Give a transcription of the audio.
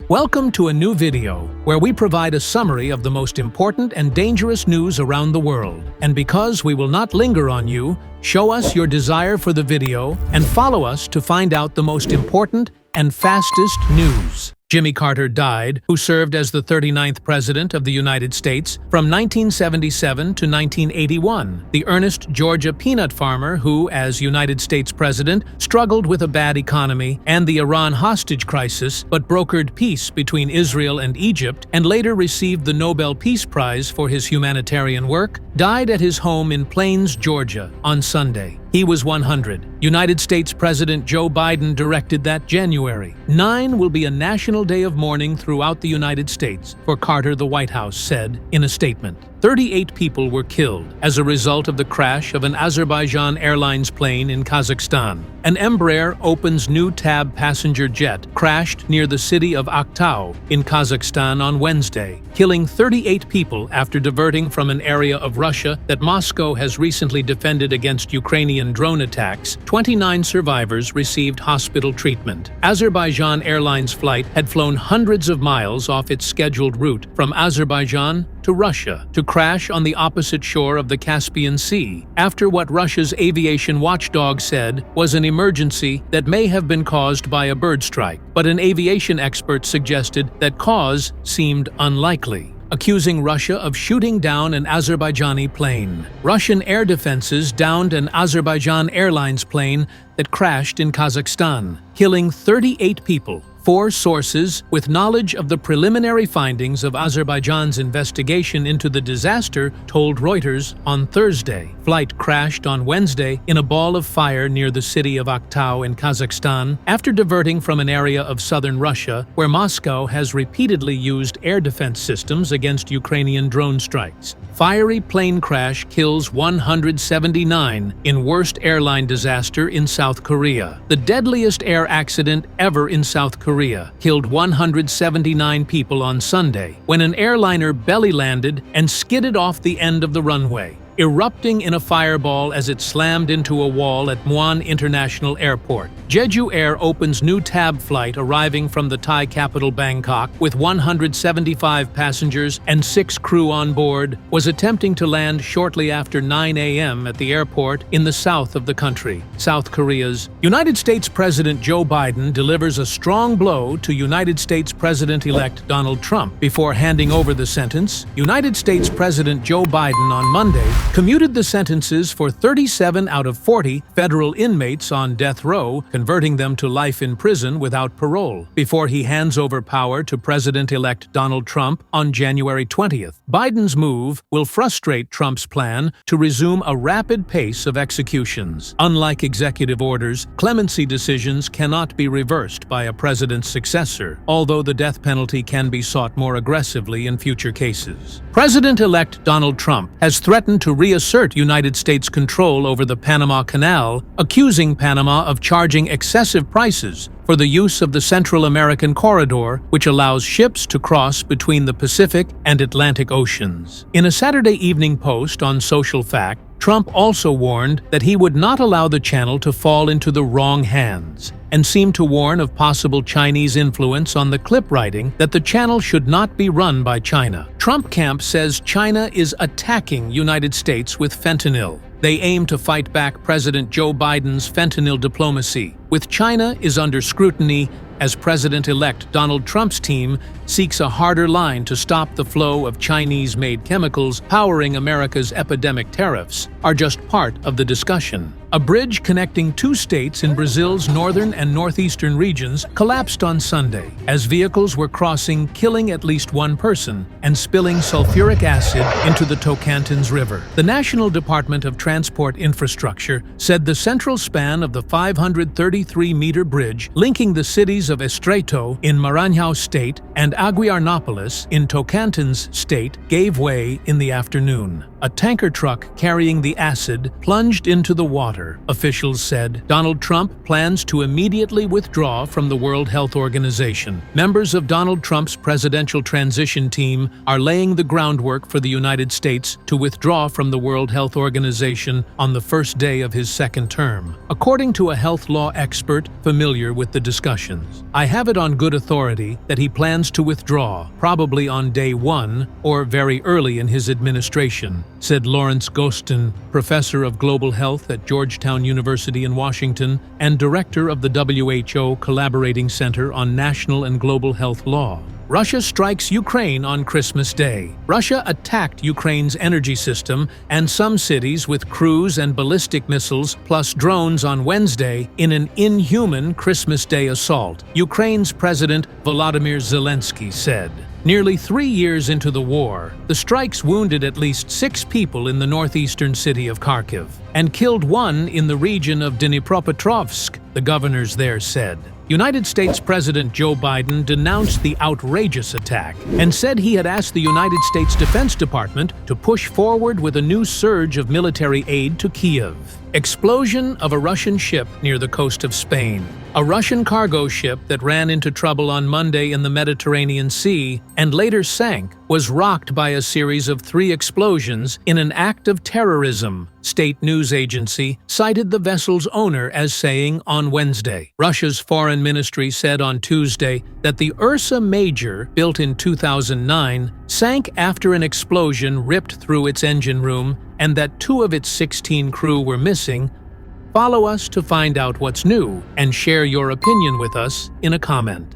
Welcome to a new video where we provide a summary of the most important and dangerous news around the world. And because we will not linger on you, show us your desire for the video and follow us to find out the most important and fastest news. Jimmy Carter died, who served as the 39th President of the United States from 1977 to 1981. The earnest Georgia peanut farmer who, as United States President, struggled with a bad economy and the Iran hostage crisis, but brokered peace between Israel and Egypt and later received the Nobel Peace Prize for his humanitarian work, died at his home in Plains, Georgia, on Sunday. He was 100. United States President Joe Biden directed that January 9 will be a national day of mourning throughout the United States for Carter, the White House said in a statement. 38 people were killed as a result of the crash of an Azerbaijan Airlines plane in Kazakhstan. An Embraer Opens new Tab passenger jet crashed near the city of Aktau in Kazakhstan on Wednesday, killing 38 people after diverting from an area of Russia that Moscow has recently defended against Ukrainian drone attacks. 29 survivors received hospital treatment. Azerbaijan Airlines flight had flown hundreds of miles off its scheduled route from Azerbaijan to Russia to crash on the opposite shore of the Caspian Sea after what Russia's aviation watchdog said was an emergency that may have been caused by a bird strike, but an aviation expert suggested that cause seemed unlikely, accusing Russia of shooting down an Azerbaijani plane. Russian air defenses downed an Azerbaijan Airlines plane that crashed in Kazakhstan, killing 38 people. 4 sources with knowledge of the preliminary findings of Azerbaijan's investigation into the disaster told Reuters on Thursday. Flight crashed on Wednesday in a ball of fire near the city of Aktau in Kazakhstan after diverting from an area of southern Russia where Moscow has repeatedly used air defense systems against Ukrainian drone strikes. Fiery plane crash kills 179 in worst airline disaster in South Korea. The deadliest air accident ever in South Korea killed 179 people on Sunday when an airliner belly landed and skidded off the end of the runway, erupting in a fireball as it slammed into a wall at Muan International Airport. Jeju Air opens new Tab flight arriving from the Thai capital Bangkok with 175 passengers and 6 crew on board, was attempting to land shortly after 9 a.m. at the airport in the south of the country. South Korea's United States President Joe Biden delivers a strong blow to United States President-elect Donald Trump before handing over the sentence. United States President Joe Biden on Monday commuted the sentences for 37 out of 40 federal inmates on death row, converting them to life in prison without parole, before he hands over power to President-elect Donald Trump on January 20th. Biden's move will frustrate Trump's plan to resume a rapid pace of executions. Unlike executive orders, clemency decisions cannot be reversed by a president's successor, although the death penalty can be sought more aggressively in future cases. President-elect Donald Trump has threatened to reassert United States control over the Panama Canal, accusing Panama of charging excessive prices for the use of the Central American corridor, which allows ships to cross between the Pacific and Atlantic Oceans. In a Saturday Evening Post on Social Fact, Trump also warned that he would not allow the channel to fall into the wrong hands, and seemed to warn of possible Chinese influence on the clip writing that the channel should not be run by China. Trump camp says China is attacking United States with fentanyl. They aim to fight back President Joe Biden's fentanyl diplomacy, with China is under scrutiny as President-elect Donald Trump's team seeks a harder line to stop the flow of Chinese-made chemicals powering America's epidemic tariffs, are just part of the discussion. A bridge connecting 2 states in Brazil's northern and northeastern regions collapsed on Sunday as vehicles were crossing, killing at least 1 person and spilling sulfuric acid into the Tocantins River. The National Department of Transport Infrastructure said the central span of the 533-meter bridge linking the cities of Estreito in Maranhão State and Aguiarnópolis in Tocantins State gave way in the afternoon. A tanker truck carrying the acid plunged into the water, officials said. Donald Trump plans to immediately withdraw from the World Health Organization. Members of Donald Trump's presidential transition team are laying the groundwork for the United States to withdraw from the World Health Organization on the first day of his second term. According to a health law expert familiar with the discussions, I have it on good authority that he plans to withdraw, probably on day one or very early in his administration, said Lawrence Gostin, professor of global health at Georgetown University in Washington and director of the WHO Collaborating Center on National and Global Health Law. Russia strikes Ukraine on Christmas Day. Russia attacked Ukraine's energy system and some cities with cruise and ballistic missiles plus drones on Wednesday in an inhuman Christmas Day assault, Ukraine's President Volodymyr Zelensky said. Nearly 3 years into the war, the strikes wounded at least 6 people in the northeastern city of Kharkiv and killed 1 in the region of Dnipropetrovsk, the governors there said. United States President Joe Biden denounced the outrageous attack and said he had asked the United States Defense Department to push forward with a new surge of military aid to Kyiv. Explosion of a Russian ship near the coast of Spain. A Russian cargo ship that ran into trouble on Monday in the Mediterranean Sea and later sank was rocked by a series of 3 explosions in an act of terrorism, state news agency cited the vessel's owner as saying on Wednesday. Russia's foreign ministry said on Tuesday that the Ursa Major, built in 2009, sank after an explosion ripped through its engine room and that 2 of its 16 crew were missing. Follow us to find out what's new and share your opinion with us in a comment.